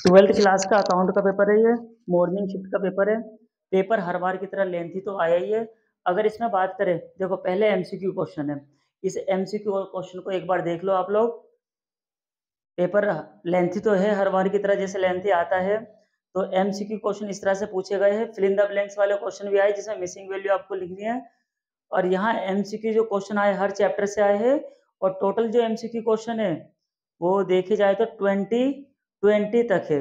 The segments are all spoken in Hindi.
ट्वेल्थ क्लास का अकाउंट का पेपर है ये। मॉर्निंग शिफ्ट का पेपर है। पेपर हर बार की तरह लेंथी तो आया ही है। अगर इसमें बात करें, देखो पहले एमसीक्यू क्वेश्चन है। इस एमसीक्यू क्वेश्चन को एक बार देख लो आप लोग। पेपर लेंथी तो है हर बार की तरह, जैसे लेंथी आता है। तो एमसीक्यू क्वेश्चन इस तरह से पूछे गए हैं। फिल इन द ब्लैंक्स वाले क्वेश्चन भी आए जिसमें मिसिंग वैल्यू आपको लिखनी है। और यहाँ एमसीक्यू जो क्वेश्चन आए हर चैप्टर से आए हैं। और टोटल जो एमसीक्यू क्वेश्चन है वो देखे जाए तो 20 तक है।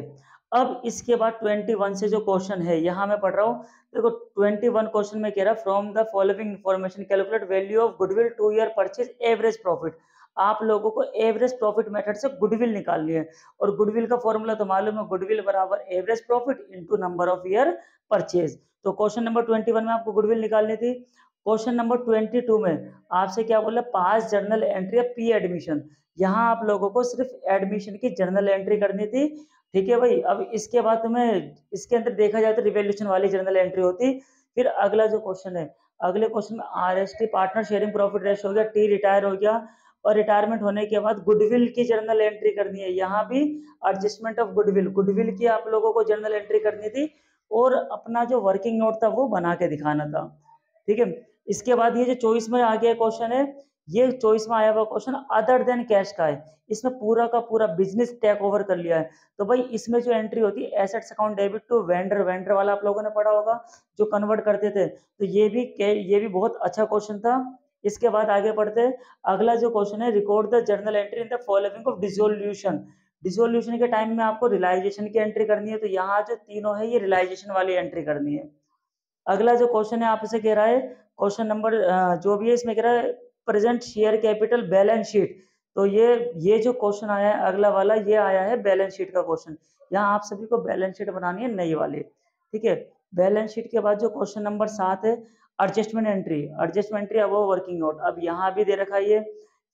अब इसके बाद 21 से जो क्वेश्चन है यहाँ मैं पढ़ रहा हूँ। देखो 21 क्वेश्चन में कह रहा from the following information calculate value of goodwill 2 year purchase average profit. आप लोगों को एवरेज प्रॉफिट मेथड से गुडविल निकालनी है। और गुडविल का फॉर्मूला तो मालूम है, गुडविल बराबर average profit into number of year purchase. तो क्वेश्चन नंबर 21 में आपको गुडविल निकालनी थी। क्वेश्चन नंबर 22 में आपसे क्या बोला, पास जर्नल एंट्री पी एडमिशन। यहाँ आप लोगों को सिर्फ एडमिशन की जर्नल एंट्री करनी थी। ठीक है भाई। अब इसके बाद तुम्हें इसके अंदर देखा जाए तो रिवैल्यूएशन वाली जर्नल एंट्री होती। फिर अगला जो क्वेश्चन है, अगले क्वेश्चन में RST partner sharing profit ratio हो गया, टी रिटायर हो गया। और रिटायरमेंट होने के बाद गुडविल की जर्नल एंट्री करनी है। यहाँ भी एडजस्टमेंट ऑफ गुडविल, गुडविल की आप लोगों को जर्नल एंट्री करनी थी। और अपना जो वर्किंग नोट था वो बना के दिखाना था। ठीक है। इसके बाद ये जो चॉइस में आ गया क्वेश्चन है, ये चॉइस में आया हुआ क्वेश्चन अदर देन कैश का है। इसमें पूरा का पूरा बिजनेस टेक ओवर कर लिया है। तो भाई इसमें जो एंट्री होती है assets account debit to vendor, vendor वाला आप लोगों ने पढ़ा होगा जो कन्वर्ट करते थे। तो ये भी बहुत अच्छा क्वेश्चन था। इसके बाद आगे बढ़ते हैं। अगला जो क्वेश्चन है, record the journal entry in the following of dissolution. Dissolution के टाइम में आपको रियलाइजेशन की एंट्री करनी है। तो यहाँ जो तीनों है ये रियलाइजेशन वाली एंट्री करनी है। अगला जो क्वेश्चन है आपसे कह रहा है, क्वेश्चन नंबर जो भी है इसमें कह रहा है present share capital balance sheet. तो ये जो क्वेश्चन आया है अगला वाला, ये आया है बैलेंस शीट का क्वेश्चन। यहाँ आप सभी को बैलेंस शीट बनानी है नई वाली। ठीक है। बैलेंस शीट के बाद जो क्वेश्चन नंबर 7 है, एडजस्टमेंट एंट्री, एडजस्टमेंट एंट्री अब वो वर्किंग नोट। अब यहाँ भी दे रखा है ये।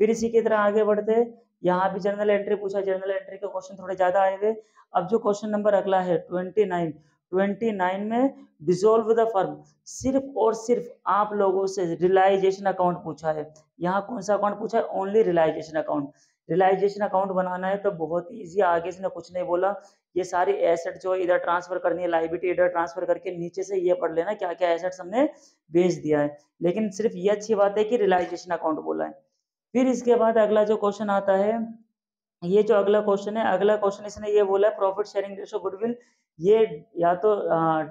फिर इसी की तरह आगे बढ़ते हैं। यहाँ भी जनरल एंट्री पूछा, जनरल एंट्री के क्वेश्चन थोड़े ज्यादा आए हुए। अब जो क्वेश्चन नंबर अगला है 29 में डिसॉल्व द फर्म, सिर्फ और सिर्फ आप लोगों से रियलाइजेशन अकाउंट पूछा है। यहाँ कौन सा अकाउंट पूछा है? Only realisation account. Realisation account बनाना है तो बहुत इजी, आगे इसने कुछ नहीं बोला। ये सारी एसेट जो इधर ट्रांसफर करनी है, लाइबिलिटी इधर ट्रांसफर करके नीचे से ये पढ़ लेना क्या क्या एसेट्स हमने बेच दिया है। लेकिन सिर्फ ये अच्छी बात है कि रियलाइजेशन अकाउंट बोला है। फिर इसके बाद अगला जो क्वेश्चन आता है, ये जो अगला क्वेश्चन है, अगला क्वेश्चन इसने ये बोला है प्रॉफिट शेयरिंग रेशो गुडविल। ये या तो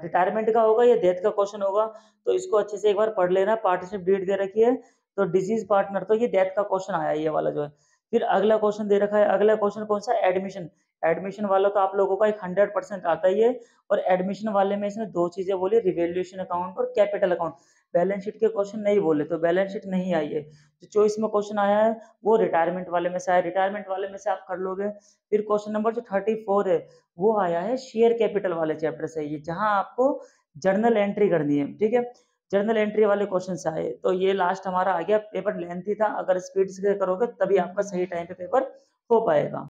रिटायरमेंट का होगा या डेथ का क्वेश्चन होगा। तो इसको अच्छे से एक बार पढ़ लेना। पार्टनरशिप डीड दे रखी है तो डिजीज पार्टनर, तो ये डेथ का क्वेश्चन आया ये वाला जो है। फिर अगला क्वेश्चन दे रखा है, अगला क्वेश्चन कौन सा? एडमिशन। एडमिशन वाला तो आप लोगों का एक 100% आता ही है। और एडमिशन वाले में इसने दो चीजें बोली, रिवैल्यूएशन अकाउंट और कैपिटल अकाउंट। बैलेंस शीट के क्वेश्चन नहीं बोले तो बैलेंस शीट नहीं आई है। जो चॉइस में क्वेश्चन आया है वो रिटायरमेंट वाले में से आया, रिटायरमेंट वाले में से आप कर लोगे। फिर क्वेश्चन नंबर जो 34 है वो आया है शेयर कैपिटल वाले चैप्टर से, ये जहां आपको जर्नल एंट्री करनी है। ठीक है। जर्नल एंट्री वाले क्वेश्चन से आए। तो ये लास्ट हमारा आ गया। पेपर लेंथी था, अगर स्पीड से करोगे तभी आपका सही टाइम पे पेपर हो पाएगा।